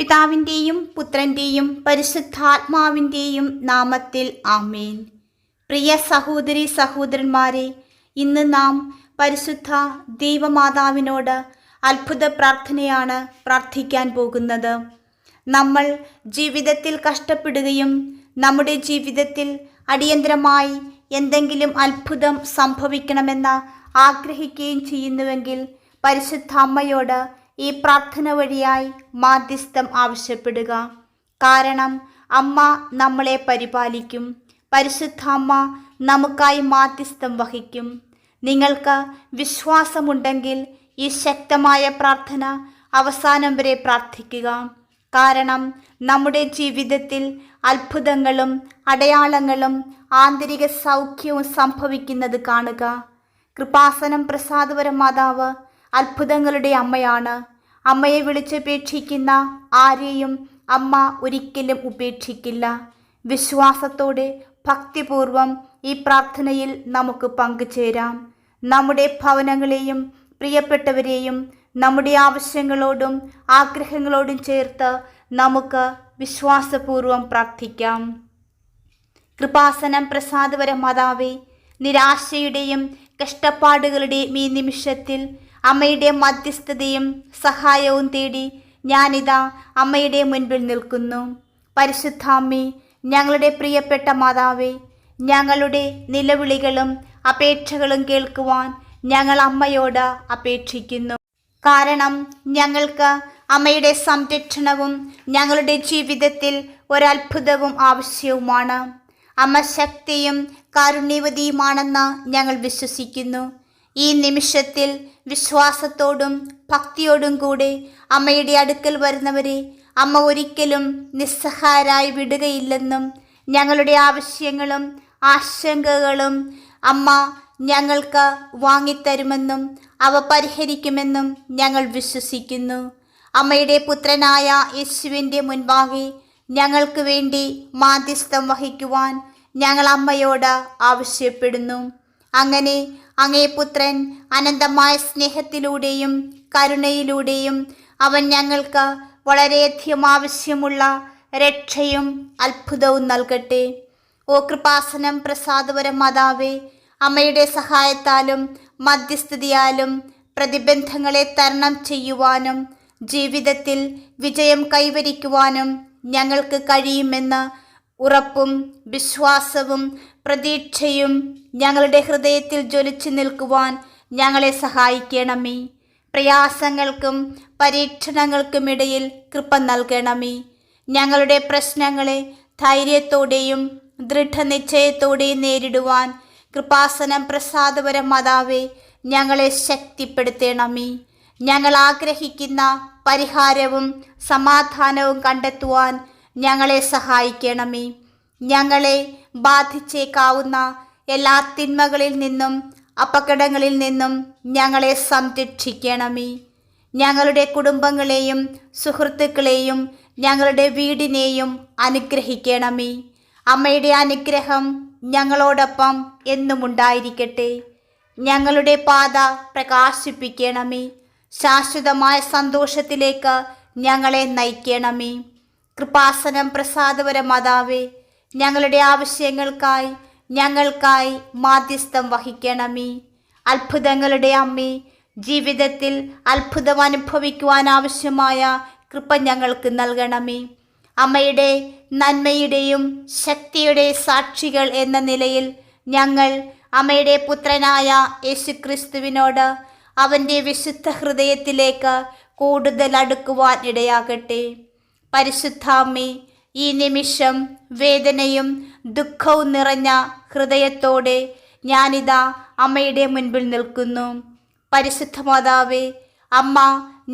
പിതാവിൻ്റെയും പുത്രൻ്റെയും പരിശുദ്ധാത്മാവിൻ്റെയും നാമത്തിൽ ആമേൻ. പ്രിയ സഹോദരി സഹോദരന്മാരെ, ഇന്ന് നാം പരിശുദ്ധ ദൈവമാതാവിനോട് അത്ഭുത പ്രാർത്ഥനയാണ് പ്രാർത്ഥിക്കാൻ പോകുന്നത്. നമ്മൾ ജീവിതത്തിൽ കഷ്ടപ്പെടുകയും നമ്മുടെ ജീവിതത്തിൽ അടിയന്തരമായി എന്തെങ്കിലും അത്ഭുതം സംഭവിക്കണമെന്ന് ആഗ്രഹിക്കുകയും ചെയ്യുന്നുവെങ്കിൽ പരിശുദ്ധ അമ്മയോട് ഈ പ്രാർത്ഥന വഴിയായി മാധ്യസ്ഥം ആവശ്യപ്പെടുക. കാരണം അമ്മ നമ്മളെ പരിപാലിക്കും. പരിശുദ്ധ അമ്മ നമുക്കായി മാധ്യസ്ഥം വഹിക്കും. നിങ്ങൾക്ക് വിശ്വാസമുണ്ടെങ്കിൽ ഈ ശക്തമായ പ്രാർത്ഥന അവസാനം വരെ പ്രാർത്ഥിക്കുക. കാരണം നമ്മുടെ ജീവിതത്തിൽ അത്ഭുതങ്ങളും അടയാളങ്ങളും ആന്തരിക സൗഖ്യവും സംഭവിക്കുന്നത് കാണുക. കൃപാസനം പ്രസാദപരം മാതാവ് അത്ഭുതങ്ങളുടെ അമ്മയാണ്. അമ്മയെ വിളിച്ചപേക്ഷിക്കുന്ന ആരെയും അമ്മ ഒരിക്കലും ഉപേക്ഷിക്കില്ല. വിശ്വാസത്തോടെ ഭക്തിപൂർവം ഈ പ്രാർത്ഥനയിൽ നമുക്ക് പങ്കുചേരാം. നമ്മുടെ ഭവനങ്ങളെയും പ്രിയപ്പെട്ടവരെയും നമ്മുടെ ആവശ്യങ്ങളോടും ആഗ്രഹങ്ങളോടും ചേർത്ത് നമുക്ക് വിശ്വാസപൂർവം പ്രാർത്ഥിക്കാം. കൃപാസനം പ്രസാദപരം മാതാവേ, നിരാശയുടെയും കഷ്ടപ്പാടുകളുടെയും ഈ നിമിഷത്തിൽ അമ്മയുടെ മധ്യസ്ഥതയും സഹായവും തേടി ഞാനിതാ അമ്മയുടെ മുൻപിൽ നിൽക്കുന്നു. പരിശുദ്ധ അമ്മേ, ഞങ്ങളുടെ പ്രിയപ്പെട്ട മാതാവേ, ഞങ്ങളുടെ നിലവിളികളും അപേക്ഷകളും കേൾക്കുവാൻ ഞങ്ങൾ അമ്മയോട് അപേക്ഷിക്കുന്നു. കാരണം ഞങ്ങൾക്ക് അമ്മയുടെ സംരക്ഷണവും ഞങ്ങളുടെ ജീവിതത്തിൽ ഒരത്ഭുതവും ആവശ്യവുമാണ്. അമ്മ ശക്തിയും കാരുണ്യവതിയുമാണെന്ന് ഞങ്ങൾ വിശ്വസിക്കുന്നു. ഈ നിമിഷത്തിൽ വിശ്വാസത്തോടും ഭക്തിയോടും കൂടെ അമ്മയുടെ അടുക്കൽ വരുന്നവരെ അമ്മ ഒരിക്കലും നിസ്സഹായരായി വിടുകയില്ലെന്നും ഞങ്ങളുടെ ആവശ്യങ്ങളും ആശങ്കകളും അമ്മ ഞങ്ങൾക്ക് വാങ്ങിത്തരുമെന്നും അവ പരിഹരിക്കുമെന്നും ഞങ്ങൾ വിശ്വസിക്കുന്നു. അമ്മയുടെ പുത്രനായ യേശുവിൻ്റെ മുൻപാകെ ഞങ്ങൾക്ക് വേണ്ടി മാധ്യസ്ഥം വഹിക്കുവാൻ ഞങ്ങൾ അമ്മയോട് ആവശ്യപ്പെടുന്നു. അങ്ങനെ അങ്ങേ പുത്രൻ അനന്തമായ സ്നേഹത്തിലൂടെയും കരുണയിലൂടെയും അവൻ ഞങ്ങൾക്ക് വളരെയധികം ആവശ്യമുള്ള രക്ഷയും അത്ഭുതവും നൽകട്ടെ. ഓ കൃപാസനം പ്രസാദപരം മാതാവേ, അമ്മയുടെ സഹായത്താലും മധ്യസ്ഥതയാലും പ്രതിബന്ധങ്ങളെ തരണം ചെയ്യുവാനും ജീവിതത്തിൽ വിജയം കൈവരിക്കുവാനും ഞങ്ങൾക്ക് കഴിയുമെന്ന് ഉറപ്പും വിശ്വാസവും പ്രതീക്ഷയും ഞങ്ങളുടെ ഹൃദയത്തിൽ ജ്വലിച്ചു നിൽക്കുവാൻ ഞങ്ങളെ സഹായിക്കണമേ. പ്രയാസങ്ങൾക്കും പരീക്ഷണങ്ങൾക്കുമിടയിൽ കൃപ നൽകണമേ. ഞങ്ങളുടെ പ്രശ്നങ്ങളെ ധൈര്യത്തോടെയും ദൃഢനിശ്ചയത്തോടെയും നേരിടുവാൻ കൃപാസനം പ്രസാദപരം മാതാവേ ഞങ്ങളെ ശക്തിപ്പെടുത്തണമേ. ഞങ്ങൾ ആഗ്രഹിക്കുന്ന പരിഹാരവും സമാധാനവും കണ്ടെത്തുവാൻ ഞങ്ങളെ സഹായിക്കണമേ. ഞങ്ങളെ ബാധിച്ചേക്കാവുന്ന എല്ലാ തിന്മകളിൽ നിന്നും അപകടങ്ങളിൽ നിന്നും ഞങ്ങളെ സംരക്ഷിക്കണമേ. ഞങ്ങളുടെ കുടുംബങ്ങളെയും സുഹൃത്തുക്കളെയും ഞങ്ങളുടെ വീടിനെയും അനുഗ്രഹിക്കണമേ. അമ്മയുടെ അനുഗ്രഹം ഞങ്ങളോടൊപ്പം എന്നും ഉണ്ടായിരിക്കട്ടെ. ഞങ്ങളുടെ പാത പ്രകാശിപ്പിക്കണമേ. ശാശ്വതമായ സന്തോഷത്തിലേക്ക് ഞങ്ങളെ നയിക്കണമേ. കൃപാസനം പ്രസാദപരം മാതാവേ, ഞങ്ങളുടെ ആവശ്യങ്ങൾക്കായി ഞങ്ങൾക്കായി മാധ്യസ്ഥം വഹിക്കണമേ. അത്ഭുതങ്ങളുടെ അമ്മേ, ജീവിതത്തിൽ അത്ഭുതം അനുഭവിക്കുവാൻ ആവശ്യമായ കൃപ ഞങ്ങൾക്ക് നൽകണമേ. അമ്മയുടെ നന്മയുടെയും ശക്തിയുടെ സാക്ഷികൾ എന്ന നിലയിൽ ഞങ്ങൾ അമ്മയുടെ പുത്രനായ യേശുക്രിസ്തുവിനോട് അവൻ്റെ വിശുദ്ധ ഹൃദയത്തിലേക്ക് കൂടുതൽ അടുക്കുവാൻ ഇടയാകട്ടെ. പരിശുദ്ധാമ്മേ, ഈ നിമിഷം വേദനയും ദുഃഖവും നിറഞ്ഞ ഹൃദയത്തോടെ ഞാനിതാ അമ്മയുടെ മുൻപിൽ നിൽക്കുന്നു. പരിശുദ്ധ മാതാവേ, അമ്മ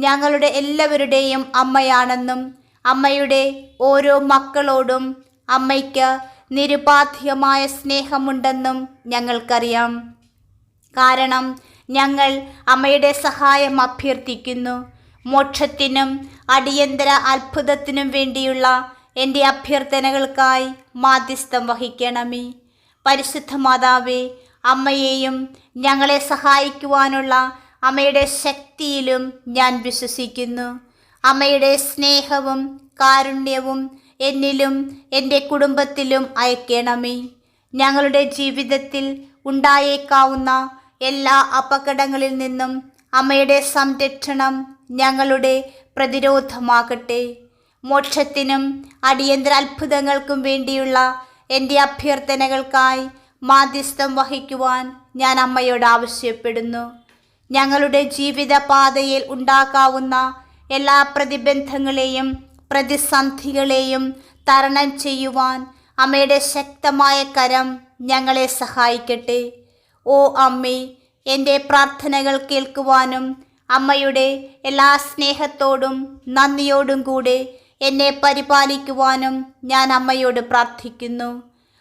ഞങ്ങളുടെ എല്ലാവരുടെയും അമ്മയാണെന്നും അമ്മയുടെ ഓരോ മക്കളോടും അമ്മയ്ക്ക് നിരുപാധികമായ സ്നേഹമുണ്ടെന്നും ഞങ്ങൾക്കറിയാം. കാരണം ഞങ്ങൾ അമ്മയുടെ സഹായം അഭ്യർത്ഥിക്കുന്നു. മോക്ഷത്തിനും അടിയന്തര അത്ഭുതത്തിനും വേണ്ടിയുള്ള എൻ്റെ അഭ്യർത്ഥനകൾക്കായി മാധ്യസ്ഥം വഹിക്കണമേ. പരിശുദ്ധ മാതാവേ, അമ്മയെയും ഞങ്ങളെ സഹായിക്കുവാനുള്ള അമ്മയുടെ ശക്തിയിലും ഞാൻ വിശ്വസിക്കുന്നു. അമ്മയുടെ സ്നേഹവും കാരുണ്യവും എന്നിലും എൻ്റെ കുടുംബത്തിലും അയക്കണമേ. ഞങ്ങളുടെ ജീവിതത്തിൽ ഉണ്ടായേക്കാവുന്ന എല്ലാ അപകടങ്ങളിൽ നിന്നും അമ്മയുടെ സംരക്ഷണം ഞങ്ങളുടെ പ്രതിരോധമാകട്ടെ. മോക്ഷത്തിനും അടിയന്തര അത്ഭുതങ്ങൾക്കും വേണ്ടിയുള്ള എൻ്റെ അഭ്യർത്ഥനകൾക്കായി മാധ്യസ്ഥം വഹിക്കുവാൻ ഞാൻ അമ്മയോട് ആവശ്യപ്പെടുന്നു. ഞങ്ങളുടെ ജീവിത പാതയിൽ ഉണ്ടാകാവുന്ന എല്ലാ പ്രതിബന്ധങ്ങളെയും പ്രതിസന്ധികളെയും തരണം ചെയ്യുവാൻ അമ്മയുടെ ശക്തമായ കരം ഞങ്ങളെ സഹായിക്കട്ടെ. ഓ അമ്മേ, എൻ്റെ പ്രാർത്ഥനകൾ കേൾക്കുവാനും അമ്മയുടെ എല്ലാ സ്നേഹത്തോടും നന്ദിയോടും കൂടെ എന്നെ പരിപാലിക്കുവാനും ഞാൻ അമ്മയോട് പ്രാർത്ഥിക്കുന്നു.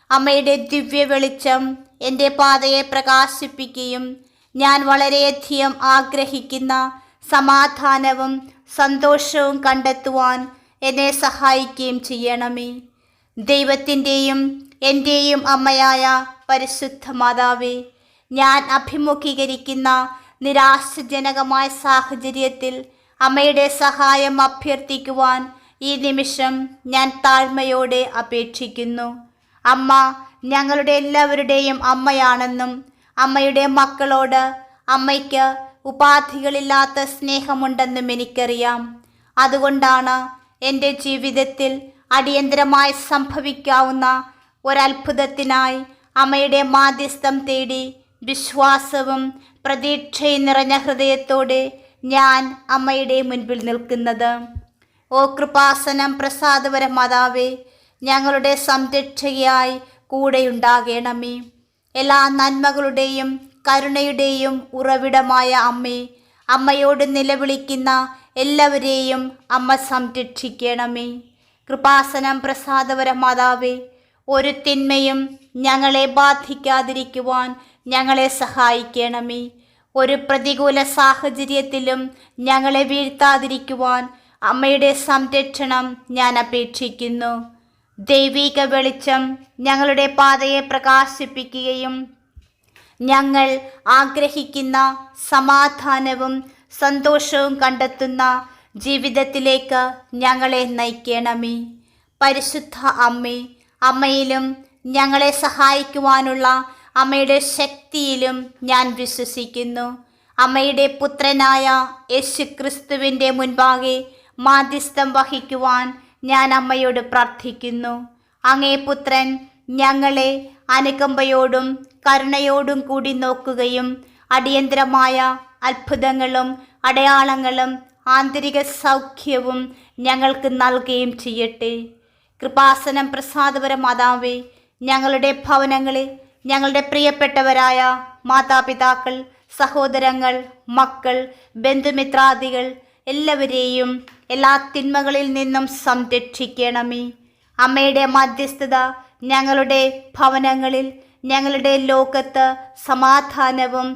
അമ്മയുടെ ദിവ്യ വെളിച്ചം എൻ്റെ പാതയെ പ്രകാശിപ്പിക്കുകയും ഞാൻ വളരെയധികം ആഗ്രഹിക്കുന്ന സമാധാനവും സന്തോഷവും കണ്ടെത്തുവാൻ എന്നെ സഹായിക്കുകയും ചെയ്യണമേ. ദൈവത്തിൻ്റെയും എൻ്റെയും അമ്മയായ പരിശുദ്ധ മാതാവേ, ഞാൻ അഭിമുഖീകരിക്കുന്ന നിരാശജനകമായ സാഹചര്യത്തിൽ അമ്മയുടെ സഹായം അഭ്യർത്ഥിക്കുവാൻ ഈ നിമിഷം ഞാൻ താഴ്മയോടെ അപേക്ഷിക്കുന്നു. അമ്മ ഞങ്ങളുടെ എല്ലാവരുടെയും അമ്മയാണെന്നും അമ്മയുടെ മക്കളോട് അമ്മയ്ക്ക് ഉപാധികളില്ലാത്ത സ്നേഹമുണ്ടെന്നും എനിക്കറിയാം. അതുകൊണ്ടാണ് എൻ്റെ ജീവിതത്തിൽ അടിയന്തരമായി സംഭവിക്കാവുന്ന ഒരത്ഭുതത്തിനായി അമ്മയുടെ മാധ്യസ്ഥം തേടി വിശ്വാസവും പ്രതീക്ഷയും നിറഞ്ഞ ഹൃദയത്തോടെ ഞാൻ അമ്മയുടെ മുൻപിൽ നിൽക്കുന്നത്. ഓ കൃപാസനം പ്രസാദപര മാതാവേ, ഞങ്ങളുടെ സംരക്ഷകയായി കൂടെയുണ്ടാകണമേ. എല്ലാ നന്മകളുടെയും കരുണയുടെയും ഉറവിടമായ അമ്മേ, അമ്മയോട് നിലവിളിക്കുന്ന എല്ലാവരെയും അമ്മ സംരക്ഷിക്കണമേ. കൃപാസനം പ്രസാദപര മാതാവേ, ഒരു തിന്മയും ഞങ്ങളെ ബാധിക്കാതിരിക്കുവാൻ ഞങ്ങളെ സഹായിക്കണമേ. ഒരു പ്രതികൂല സാഹചര്യത്തിലും ഞങ്ങളെ വീഴ്ത്താതിരിക്കുവാൻ അമ്മയുടെ സംരക്ഷണം ഞാൻ അപേക്ഷിക്കുന്നു. ദൈവിക വെളിച്ചം ഞങ്ങളുടെ പാതയെ പ്രകാശിപ്പിക്കുകയും ഞങ്ങൾ ആഗ്രഹിക്കുന്ന സമാധാനവും സന്തോഷവും കണ്ടെത്തുന്ന ജീവിതത്തിലേക്ക് ഞങ്ങളെ നയിക്കണമേ. പരിശുദ്ധ അമ്മേ, അമ്മയിലും ഞങ്ങളെ സഹായിക്കുവാനുള്ള അമ്മയുടെ ശക്തിയിലും ഞാൻ വിശ്വസിക്കുന്നു. അമ്മയുടെ പുത്രനായ യേശുക്രിസ്തുവിൻ്റെ മുൻപാകെ മാധ്യസ്ഥം വഹിക്കുവാൻ ഞാൻ അമ്മയോട് പ്രാർത്ഥിക്കുന്നു. അങ്ങേ പുത്രൻ ഞങ്ങളെ അനുകമ്പയോടും കരുണയോടും കൂടി നോക്കുകയും അടിയന്തരമായ അത്ഭുതങ്ങളും അടയാളങ്ങളും ആന്തരിക സൗഖ്യവും ഞങ്ങൾക്ക് നൽകുകയും ചെയ്യട്ടെ. കൃപാസനം പ്രസാദപര മാതാവേ, ഞങ്ങളുടെ ഭവനങ്ങളിൽ ഞങ്ങളുടെ പ്രിയപ്പെട്ടവരായ മാതാപിതാക്കൾ, സഹോദരങ്ങൾ, മക്കൾ, ബന്ധുമിത്രാദികൾ എല്ലാവരെയും എല്ലാ തിന്മകളിൽ നിന്നും സംരക്ഷിക്കണമേ. അമ്മയുടെ മധ്യസ്ഥത ഞങ്ങളുടെ ഭവനങ്ങളിൽ, ഞങ്ങളുടെ ലോകത്ത് സമാധാനവും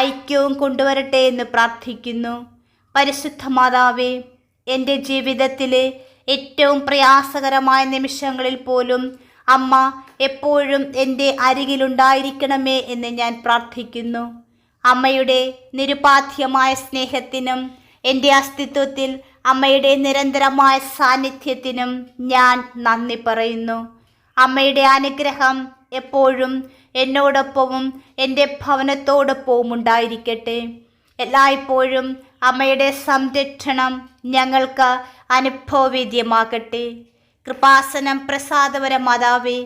ഐക്യവും കൊണ്ടുവരട്ടെ എന്ന് പ്രാർത്ഥിക്കുന്നു. പരിശുദ്ധ മാതാവേ, എൻ്റെ ജീവിതത്തിലെ ഏറ്റവും പ്രയാസകരമായ നിമിഷങ്ങളിൽ പോലും അമ്മ എപ്പോഴും എൻ്റെ അരികിലുണ്ടായിരിക്കണമേ എന്ന് ഞാൻ പ്രാർത്ഥിക്കുന്നു. അമ്മയുടെ നിരുപാധ്യമായ സ്നേഹത്തിനും എൻ്റെ അസ്തിത്വത്തിൽ അമ്മയുടെ നിരന്തരമായ സാന്നിധ്യത്തിനും ഞാൻ നന്ദി പറയുന്നു. അമ്മയുടെ അനുഗ്രഹം എപ്പോഴും എന്നോടൊപ്പവും എൻ്റെ ഭവനത്തോടൊപ്പവും ഉണ്ടായിരിക്കട്ടെ. എല്ലായ്പ്പോഴും അമ്മയുടെ സംരക്ഷണം ഞങ്ങൾക്ക് അനുഭവവേദ്യമാകട്ടെ. കൃപാസനം പ്രസാദപര മാതാവേ,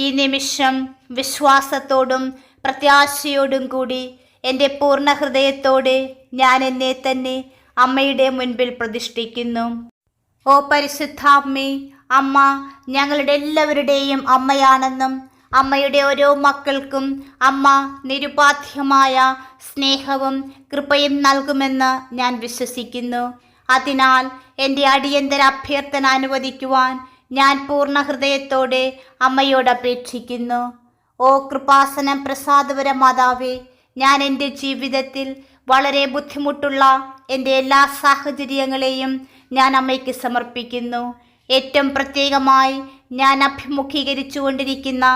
ഈ നിമിഷം വിശ്വാസത്തോടും പ്രത്യാശയോടും കൂടി എൻ്റെ പൂർണ്ണ ഹൃദയത്തോടെ ഞാൻ എന്നെ തന്നെ അമ്മയുടെ മുൻപിൽ പ്രതിഷ്ഠിക്കുന്നു. ഓ പരിശുദ്ധാമ്മേ, അമ്മ ഞങ്ങളുടെ എല്ലാവരുടെയും അമ്മയാണെന്നും അമ്മയുടെ ഓരോ മക്കൾക്കും അമ്മ നിരുപാധ്യമായ സ്നേഹവും കൃപയും നൽകുമെന്ന് ഞാൻ വിശ്വസിക്കുന്നു. അതിനാൽ എൻ്റെ അടിയന്തര അഭ്യർത്ഥന അനുവദിക്കുവാൻ ഞാൻ പൂർണ്ണ ഹൃദയത്തോടെ അമ്മയോട് അപേക്ഷിക്കുന്നു. ഓ കൃപാസനം പ്രസാദപര മാതാവേ, ഞാൻ എൻ്റെ ജീവിതത്തിൽ വളരെ ബുദ്ധിമുട്ടുള്ള എൻ്റെ എല്ലാ സാഹചര്യങ്ങളെയും ഞാൻ അമ്മയ്ക്ക് സമർപ്പിക്കുന്നു. ഏറ്റവും പ്രത്യേകമായി ഞാൻ അഭിമുഖീകരിച്ചു കൊണ്ടിരിക്കുന്ന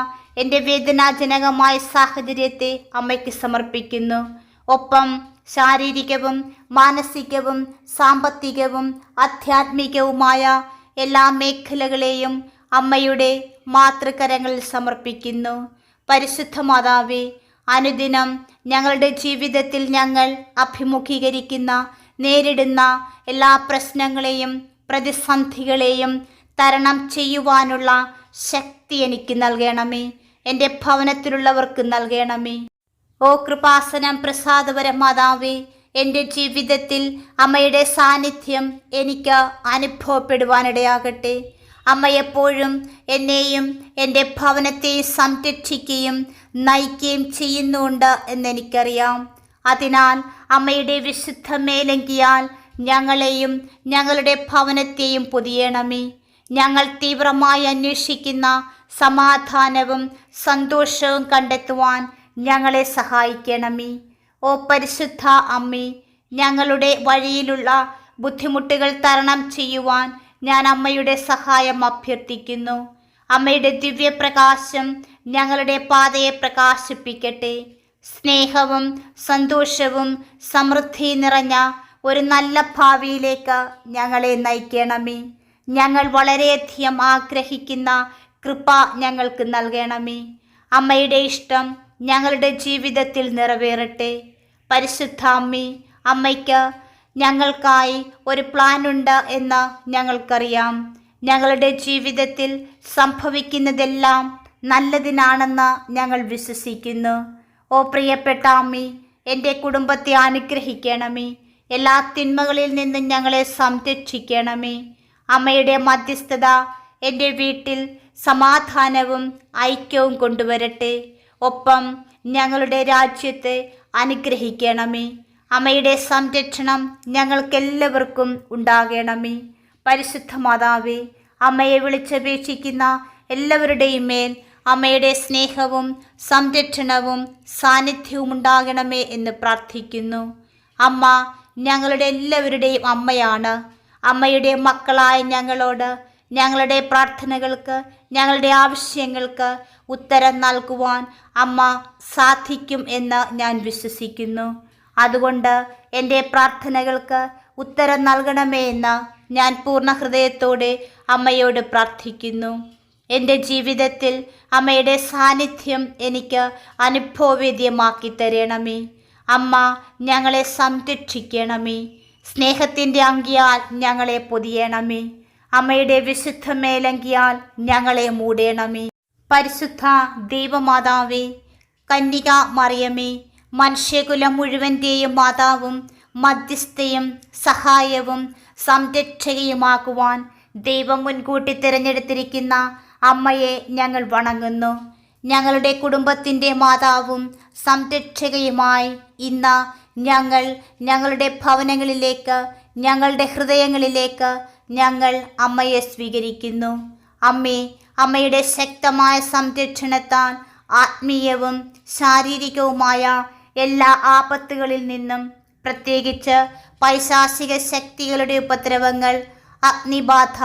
എൻ്റെ വേദനാജനകമായ സാഹചര്യത്തെ അമ്മയ്ക്ക് സമർപ്പിക്കുന്നു. ഒപ്പം ശാരീരികവും മാനസികവും സാമ്പത്തികവും ആധ്യാത്മികവുമായ എല്ലാ മേഖലകളെയും അമ്മയുടെ മാതൃകരങ്ങളിൽ സമർപ്പിക്കുന്നു. പരിശുദ്ധ മാതാവേ, അനുദിനം ഞങ്ങളുടെ ജീവിതത്തിൽ ഞങ്ങൾ അഭിമുഖീകരിക്കുന്ന നേരിടുന്ന എല്ലാ പ്രശ്നങ്ങളെയും പ്രതിസന്ധികളെയും തരണം ചെയ്യുവാനുള്ള ശക്തി എനിക്ക് നൽകണമേ. എൻ്റെ ഭവനത്തിലുള്ളവർക്ക് നൽകണമേ. ഓ കൃപാസനം പ്രസാദപര മാതാവേ, എൻ്റെ ജീവിതത്തിൽ അമ്മയുടെ സാന്നിധ്യം എനിക്ക് അനുഭവപ്പെടുവാനിടയാകട്ടെ. അമ്മ എപ്പോഴും എന്നെയും എൻ്റെ ഭവനത്തെയും സംരക്ഷിക്കുകയും നയിക്കുകയും ചെയ്യുന്നുണ്ട് എന്നെനിക്കറിയാം. അതിനാൽ അമ്മയുടെ വിശുദ്ധ മേലങ്കിയാൽ ഞങ്ങളെയും ഞങ്ങളുടെ ഭവനത്തെയും പൊതിയണമേ. ഞങ്ങൾ തീവ്രമായി അന്വേഷിക്കുന്ന സമാധാനവും സന്തോഷവും കണ്ടെത്തുവാൻ ഞങ്ങളെ സഹായിക്കണമേ. ഓ പരിശുദ്ധ അമ്മേ, ഞങ്ങളുടെ വഴിയിലുള്ള ബുദ്ധിമുട്ടുകൾ തരണം ചെയ്യുവാൻ ഞാൻ അമ്മയുടെ സഹായം അഭ്യർത്ഥിക്കുന്നു. അമ്മയുടെ ദിവ്യപ്രകാശം ഞങ്ങളുടെ പാതയെ പ്രകാശിപ്പിക്കട്ടെ. സ്നേഹവും സന്തോഷവും സമൃദ്ധി നിറഞ്ഞ ഒരു നല്ല ഭാവിയിലേക്ക് ഞങ്ങളെ നയിക്കണമേ. ഞങ്ങൾ വളരെയധികം ആഗ്രഹിക്കുന്ന കൃപ ഞങ്ങൾക്ക് നൽകണമേ. അമ്മയുടെ ഇഷ്ടം ഞങ്ങളുടെ ജീവിതത്തിൽ നിറവേറട്ടെ. പരിശുദ്ധ അമ്മേ, അമ്മയ്ക്ക് ഞങ്ങൾക്കായി ഒരു പ്ലാനുണ്ട് എന്ന് ഞങ്ങൾക്കറിയാം. ഞങ്ങളുടെ ജീവിതത്തിൽ സംഭവിക്കുന്നതെല്ലാം നല്ലതിനാണെന്ന് ഞങ്ങൾ വിശ്വസിക്കുന്നു. ഓ പ്രിയപ്പെട്ട അമ്മേ, എൻ്റെ കുടുംബത്തെ അനുഗ്രഹിക്കണമേ. എല്ലാ തിന്മകളിൽ നിന്നും ഞങ്ങളെ സംരക്ഷിക്കണമേ. അമ്മയുടെ മധ്യസ്ഥത എൻ്റെ വീട്ടിൽ സമാധാനവും ഐക്യവും കൊണ്ടുവരട്ടെ. ഒപ്പം ഞങ്ങളുടെ രാജ്യത്തെ അനുഗ്രഹിക്കണമേ. അമ്മയുടെ സംരക്ഷണം ഞങ്ങൾക്കെല്ലാവർക്കും ഉണ്ടാകണമേ. പരിശുദ്ധ മാതാവേ, അമ്മയെ വിളിച്ചപേക്ഷിക്കുന്ന എല്ലാവരുടെയും മേൽ അമ്മയുടെ സ്നേഹവും സംരക്ഷണവും സാന്നിധ്യവും ഉണ്ടാകണമേ എന്ന് പ്രാർത്ഥിക്കുന്നു. അമ്മ ഞങ്ങളുടെ എല്ലാവരുടെയും അമ്മയാണ്. അമ്മയുടെ മക്കളായ ഞങ്ങളോട് ഞങ്ങളുടെ പ്രാർത്ഥനകൾക്ക്, ഞങ്ങളുടെ ആവശ്യങ്ങൾക്ക് ഉത്തരം നൽകുവാൻ അമ്മ സാധിക്കും എന്ന് ഞാൻ വിശ്വസിക്കുന്നു. അതുകൊണ്ട് എൻ്റെ പ്രാർത്ഥനകൾക്ക് ഉത്തരം നൽകണമേ എന്ന് ഞാൻ പൂർണ്ണ ഹൃദയത്തോടെ അമ്മയോട് പ്രാർത്ഥിക്കുന്നു. എൻ്റെ ജീവിതത്തിൽ അമ്മയുടെ സാന്നിധ്യം എനിക്ക് അനുഭവവേദ്യമാക്കി തരണമേ. അമ്മ ഞങ്ങളെ സംരക്ഷിക്കണമേ. സ്നേഹത്തിൻ്റെ അങ്കിയാൽ ഞങ്ങളെ പൊതിയണമേ. അമ്മയുടെ വിശുദ്ധ മേലങ്കിയാൽ ഞങ്ങളെ മൂടണമേ. പരിശുദ്ധ ദൈവമാതാവേ, കന്യക മറിയമേ, മനുഷ്യകുലം മുഴുവൻ്റെയും മാതാവും മധ്യസ്ഥയും സഹായവും സംരക്ഷകയുമാക്കുവാൻ ദൈവം മുൻകൂട്ടി തിരഞ്ഞെടുത്തിരിക്കുന്ന അമ്മയെ ഞങ്ങൾ വണങ്ങുന്നു. ഞങ്ങളുടെ കുടുംബത്തിൻ്റെ മാതാവും സംരക്ഷകയുമായി ഇന്ന് ഞങ്ങൾ ഞങ്ങളുടെ ഭവനങ്ങളിലേക്ക്, ഞങ്ങളുടെ ഹൃദയങ്ങളിലേക്ക് ഞങ്ങൾ അമ്മയെ സ്വീകരിക്കുന്നു. അമ്മേ, അമ്മയുടെ ശക്തമായ സംരക്ഷണത്താൽ ആത്മീയവും ശാരീരികവുമായ എല്ലാ ആപത്തുകളിൽ നിന്നും, പ്രത്യേകിച്ച് പൈശാചിക ശക്തികളുടെ ഉപദ്രവങ്ങൾ, അഗ്നിബാധ,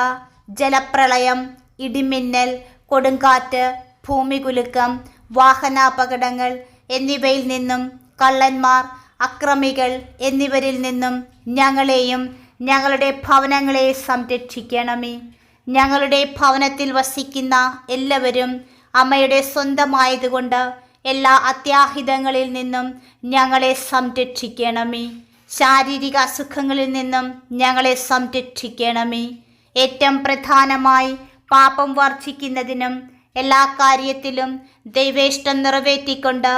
ജലപ്രളയം, ഇടിമിന്നൽ, കൊടുങ്കാറ്റ്, ഭൂമികുലുക്കം, വാഹനാപകടങ്ങൾ എന്നിവയിൽ നിന്നും, കള്ളന്മാർ, അക്രമികൾ എന്നിവരിൽ നിന്നും ഞങ്ങളെയും ഞങ്ങളുടെ ഭവനങ്ങളെ സംരക്ഷിക്കണമേ. ഞങ്ങളുടെ ഭവനത്തിൽ വസിക്കുന്ന എല്ലാവരും അമ്മയുടെ സ്വന്തമായതുകൊണ്ട് എല്ലാ അത്യാഹിതങ്ങളിൽ നിന്നും ഞങ്ങളെ സംരക്ഷിക്കണമേ. ശാരീരിക അസുഖങ്ങളിൽ നിന്നും ഞങ്ങളെ സംരക്ഷിക്കണമേ. ഏറ്റവും പ്രധാനമായി പാപം വർജിക്കുന്നതിനും എല്ലാ കാര്യത്തിലും ദൈവേഷ്ടം നിറവേറ്റിക്കൊണ്ട്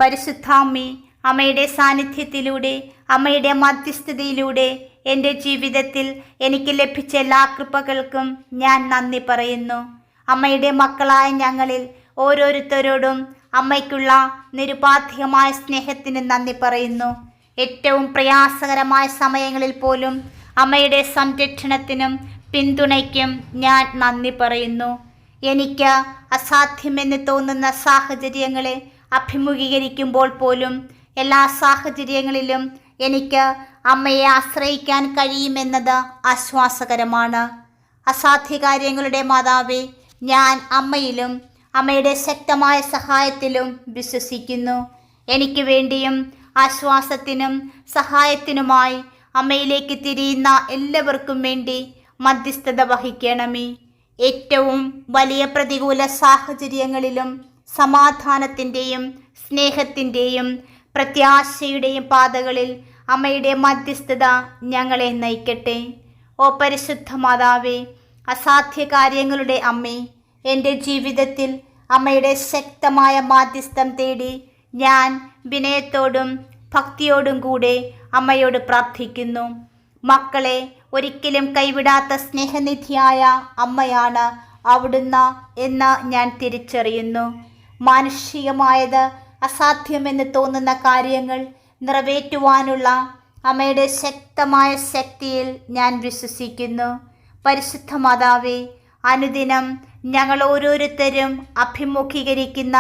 പരിശുദ്ധാമ്മേ, അമ്മയുടെ സാന്നിധ്യത്തിലൂടെ, അമ്മയുടെ മധ്യസ്ഥതയിലൂടെ എൻ്റെ ജീവിതത്തിൽ എനിക്ക് ലഭിച്ച എല്ലാ കൃപകൾക്കും ഞാൻ നന്ദി പറയുന്നു. അമ്മയുടെ മക്കളായ ഞങ്ങളിൽ ഓരോരുത്തരോടും അമ്മയ്ക്കുള്ള നിരുപാധികമായ സ്നേഹത്തിന് നന്ദി പറയുന്നു. ഏറ്റവും പ്രയാസകരമായ സമയങ്ങളിൽ പോലും അമ്മയുടെ സംരക്ഷണത്തിനും പിന്തുണയ്ക്കും ഞാൻ നന്ദി പറയുന്നു. എനിക്ക് അസാധ്യമെന്ന് തോന്നുന്ന സാഹചര്യങ്ങളെ അഭിമുഖീകരിക്കുമ്പോൾ പോലും എല്ലാ സാഹചര്യങ്ങളിലും എനിക്ക് അമ്മയെ ആശ്രയിക്കാൻ കഴിയുമെന്നത് ആശ്വാസകരമാണ്. അസാധ്യകാര്യങ്ങളുടെ മാതാവേ, ഞാൻ അമ്മയിലും അമ്മയുടെ ശക്തമായ സഹായത്തിലും വിശ്വസിക്കുന്നു. എനിക്ക് വേണ്ടിയും ആശ്വാസത്തിനും സഹായത്തിനുമായി അമ്മയിലേക്ക് തിരിയുന്ന എല്ലാവർക്കും വേണ്ടി മധ്യസ്ഥത വഹിക്കണമേ. ഏറ്റവും വലിയ പ്രതികൂല സാഹചര്യങ്ങളിലും സമാധാനത്തിൻ്റെയും സ്നേഹത്തിൻ്റെയും പ്രത്യാശയുടെയും പാതകളിൽ അമ്മയുടെ മധ്യസ്ഥത ഞങ്ങളെ നയിക്കട്ടെ. ഓ പരിശുദ്ധ മാതാവേ, അസാധ്യ കാര്യങ്ങളുടെ അമ്മേ, എൻ്റെ ജീവിതത്തിൽ അമ്മയുടെ ശക്തമായ മാധ്യസ്ഥം തേടി ഞാൻ വിനയത്തോടും ഭക്തിയോടും കൂടെ അമ്മയോട് പ്രാർത്ഥിക്കുന്നു. മക്കളെ ഒരിക്കലും കൈവിടാത്ത സ്നേഹനിധിയായ അമ്മയാണ് അവിടുന്ന് എന്ന് ഞാൻ തിരിച്ചറിയുന്നു. മാനുഷികമായത് അസാധ്യമെന്ന് തോന്നുന്ന കാര്യങ്ങൾ നിറവേറ്റുവാനുള്ള അമ്മയുടെ ശക്തമായ ശക്തിയിൽ ഞാൻ വിശ്വസിക്കുന്നു. പരിശുദ്ധ മാതാവേ, അനുദിനം ഞങ്ങൾ ഓരോരുത്തരും അഭിമുഖീകരിക്കുന്ന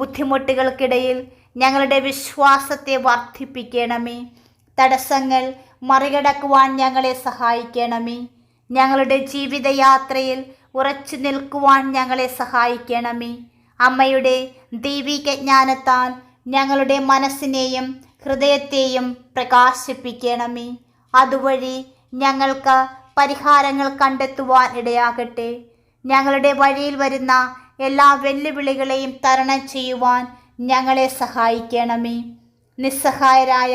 ബുദ്ധിമുട്ടുകൾക്കിടയിൽ ഞങ്ങളുടെ വിശ്വാസത്തെ വർദ്ധിപ്പിക്കണമേ. തടസ്സങ്ങൾ മറികടക്കുവാൻ ഞങ്ങളെ സഹായിക്കണമേ. ഞങ്ങളുടെ ജീവിതയാത്രയിൽ ഉറച്ചു നിൽക്കുവാൻ ഞങ്ങളെ സഹായിക്കണമേ. അമ്മയുടെ ദൈവിക ജ്ഞാനത്താൽ ഞങ്ങളുടെ മനസ്സിനെയും ഹൃദയത്തെയും പ്രകാശിപ്പിക്കണമേ. അതുവഴി ഞങ്ങൾക്ക് പരിഹാരങ്ങൾ കണ്ടെത്തുവാൻ ഇടയാകട്ടെ. ഞങ്ങളുടെ വഴിയിൽ വരുന്ന എല്ലാ വെല്ലുവിളികളെയും തരണം ചെയ്യുവാൻ ഞങ്ങളെ സഹായിക്കണമേ. നിസ്സഹായരായ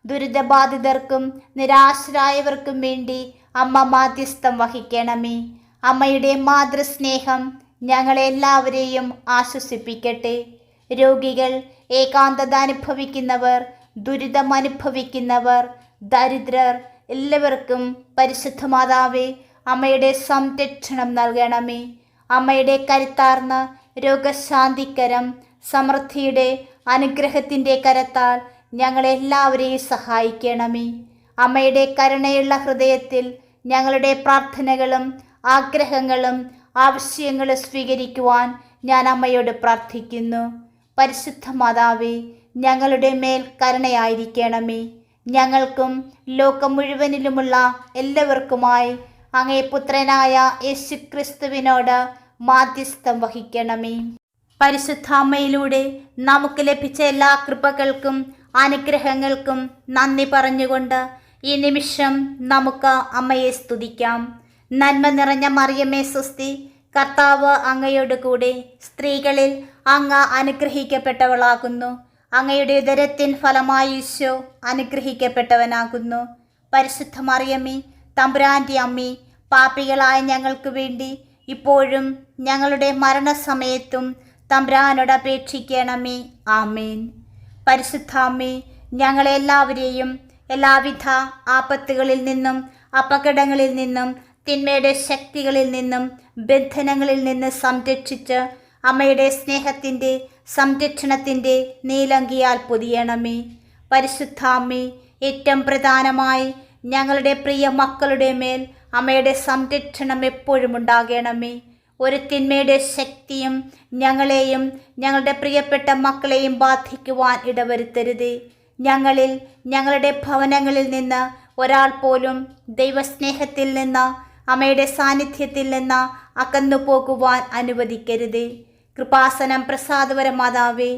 ദുരിതബാധിതർക്കും നിരാശരായവർക്കും വേണ്ടി അമ്മ മാധ്യസ്ഥം വഹിക്കണമേ. അമ്മയുടെ മാതൃസ്നേഹം ഞങ്ങളെല്ലാവരെയും ആശ്വസിപ്പിക്കട്ടെ. രോഗികൾ, ഏകാന്തത അനുഭവിക്കുന്നവർ, ദുരിതം അനുഭവിക്കുന്നവർ, ദരിദ്രർ എല്ലാവർക്കും പരിശുദ്ധ മാതാവേ അമ്മയുടെ സംരക്ഷണം നൽകണമേ. അമ്മയുടെ കരുത്താർന്ന രോഗശാന്തിക്കരം സമൃദ്ധിയുടെ അനുഗ്രഹത്തിൻ്റെ കരത്താൽ ഞങ്ങളെല്ലാവരെയും സഹായിക്കണമേ. അമ്മയുടെ കരുണയുള്ള ഹൃദയത്തിൽ ഞങ്ങളുടെ പ്രാർത്ഥനകളും ആഗ്രഹങ്ങളും ആവശ്യങ്ങളും സ്വീകരിക്കുവാൻ ഞാൻ അമ്മയോട് പ്രാർത്ഥിക്കുന്നു. പരിശുദ്ധ മാതാവേ, ഞങ്ങളുടെ മേൽ കരുണയായിരിക്കണമേ. ഞങ്ങൾക്കും ലോകം മുഴുവനിലുമുള്ള എല്ലാവർക്കുമായി അങ്ങേ പുത്രനായ യേശുക്രിസ്തുവിനോട് മാധ്യസ്ഥം വഹിക്കണമേ. പരിശുദ്ധ അമ്മയിലൂടെ നമുക്ക് ലഭിച്ച എല്ലാ കൃപകൾക്കും അനുഗ്രഹങ്ങൾക്കും നന്ദി പറഞ്ഞുകൊണ്ട് ഈ നിമിഷം നമുക്ക് അമ്മയെ സ്തുതിക്കാം. നന്മ നിറഞ്ഞ മറിയമേ സ്വസ്തി, കർത്താവ് അങ്ങയോട് കൂടെ സ്ത്രീകളിൽ അങ്ങ് അനുഗ്രഹിക്കപ്പെട്ടവളാകുന്നു. അങ്ങയുടെ ഉദരത്തിൻ ഫലമായി ഈശോ അനുഗ്രഹിക്കപ്പെട്ടവനാകുന്നു. പരിശുദ്ധ മറിയമേ, തമ്പുരാൻ്റെ അമ്മേ, പാപികളായ ഞങ്ങൾക്ക് വേണ്ടി ഇപ്പോഴും ഞങ്ങളുടെ മരണസമയത്തും തമ്പുരാനോട് അപേക്ഷിക്കണമേ. ആമേൻ. പരിശുദ്ധ അമ്മേ, ഞങ്ങളെല്ലാവരെയും എല്ലാവിധ ആപത്തുകളിൽ നിന്നും അപകടങ്ങളിൽ നിന്നും തിന്മയുടെ ശക്തികളിൽ നിന്നും ബന്ധനങ്ങളിൽ നിന്ന് സംരക്ഷിച്ച് അമ്മയുടെ സ്നേഹത്തിൻ്റെ സംരക്ഷണത്തിൻ്റെ നീലങ്കിയാൽ പൊതിയണമേ. പരിശുദ്ധ അമ്മേ, ഏറ്റവും പ്രധാനമായി ഞങ്ങളുടെ പ്രിയ മക്കളുടെ മേൽ അമ്മയുടെ സംരക്ഷണം എപ്പോഴും ഉണ്ടാകണമേ. ഒരു തിന്മയുടെ ശക്തിയും ഞങ്ങളെയും ഞങ്ങളുടെ പ്രിയപ്പെട്ട മക്കളെയും ബാധിക്കുവാൻ ഇടവരുത്തരുതേ. ഞങ്ങളിൽ, ഞങ്ങളുടെ ഭവനങ്ങളിൽ നിന്ന് ഒരാൾ പോലും ദൈവസ്നേഹത്തിൽ നിന്ന്, അമ്മയുടെ സാന്നിധ്യത്തിൽ നിന്ന് അകന്നു പോകുവാൻ അനുവദിക്കരുതേ. കൃപാസനം പ്രസാദപര മാതാവേ,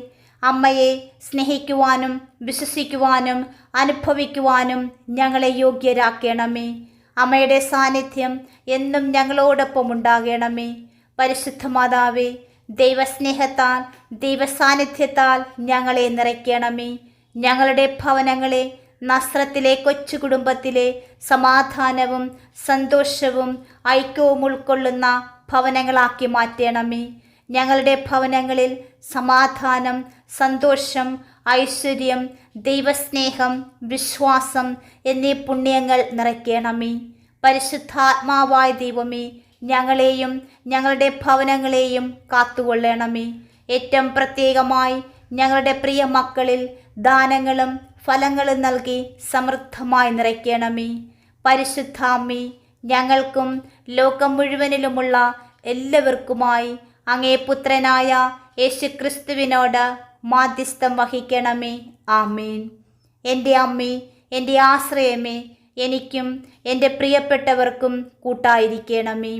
അമ്മയെ സ്നേഹിക്കുവാനും വിശ്വസിക്കുവാനും അനുഭവിക്കുവാനും ഞങ്ങളെ യോഗ്യരാക്കണമേ. അമ്മയുടെ സാന്നിധ്യം എന്നും ഞങ്ങളോടൊപ്പം ഉണ്ടാകണമേ. പരിശുദ്ധ മാതാവേ, ദൈവസ്നേഹത്താൽ ദൈവസാന്നിധ്യത്താൽ ഞങ്ങളെ നിറയ്ക്കണമേ. ഞങ്ങളുടെ ഭവനങ്ങളെ നസ്രത്തിലെ കൊച്ചു കുടുംബത്തിലെ സമാധാനവും സന്തോഷവും ഐക്യവും ഉൾക്കൊള്ളുന്ന ഭവനങ്ങളാക്കി മാറ്റണമേ. ഞങ്ങളുടെ ഭവനങ്ങളിൽ സമാധാനം, സന്തോഷം, ഐശ്വര്യം, ദൈവസ്നേഹം, വിശ്വാസം എന്നീ പുണ്യങ്ങൾ നിറയ്ക്കണമേ. പരിശുദ്ധാത്മാവായ ദൈവമേ, ഞങ്ങളെയും ഞങ്ങളുടെ ഭവനങ്ങളെയും കാത്തുകൊള്ളണമേ. ഏറ്റവും പ്രത്യേകമായി ഞങ്ങളുടെ പ്രിയ മക്കളിൽ ദാനങ്ങളും ഫലങ്ങളും നൽകി സമൃദ്ധമായി നിറയ്ക്കണമേ. പരിശുദ്ധ അമ്മേ, ഞങ്ങൾക്കും ലോകം മുഴുവനിലുമുള്ള എല്ലാവർക്കുമായി അങ്ങേ പുത്രനായ യേശുക്രിസ്തുവിനോട് മാധ്യസ്ഥം വഹിക്കണമേ. ആമേൻ. എൻ്റെ അമ്മേ, എൻ്റെ ആശ്രയമേ, എനിക്കും എൻ്റെ പ്രിയപ്പെട്ടവർക്കും കൂട്ടായിരിക്കണമേ.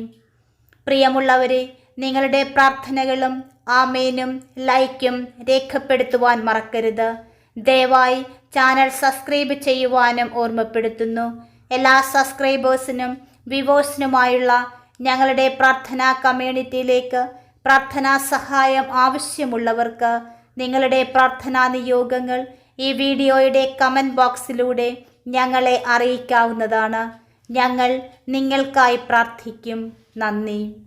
പ്രിയമുള്ളവരെ, നിങ്ങളുടെ പ്രാർത്ഥനകളും ആമേനും ലൈക്കും രേഖപ്പെടുത്തുവാൻ മറക്കരുത്. ദയവായി ചാനൽ സബ്സ്ക്രൈബ് ചെയ്യുവാനും ഓർമ്മപ്പെടുത്തുന്നു. എല്ലാ സബ്സ്ക്രൈബേഴ്സിനും വ്യൂവേഴ്സിനുമായുള്ള ഞങ്ങളുടെ പ്രാർത്ഥനാ കമ്മ്യൂണിറ്റിയിലേക്ക് പ്രാർത്ഥനാ സഹായം ആവശ്യമുള്ളവർക്ക് നിങ്ങളുടെ പ്രാർത്ഥനാ നിയോഗങ്ങൾ ഈ വീഡിയോയുടെ കമൻറ്റ് ബോക്സിലൂടെ ഞങ്ങളെ അറിയിക്കാവുന്നതാണ്. ഞങ്ങൾ നിങ്ങൾക്കായി പ്രാർത്ഥിക്കും. നന്ദി.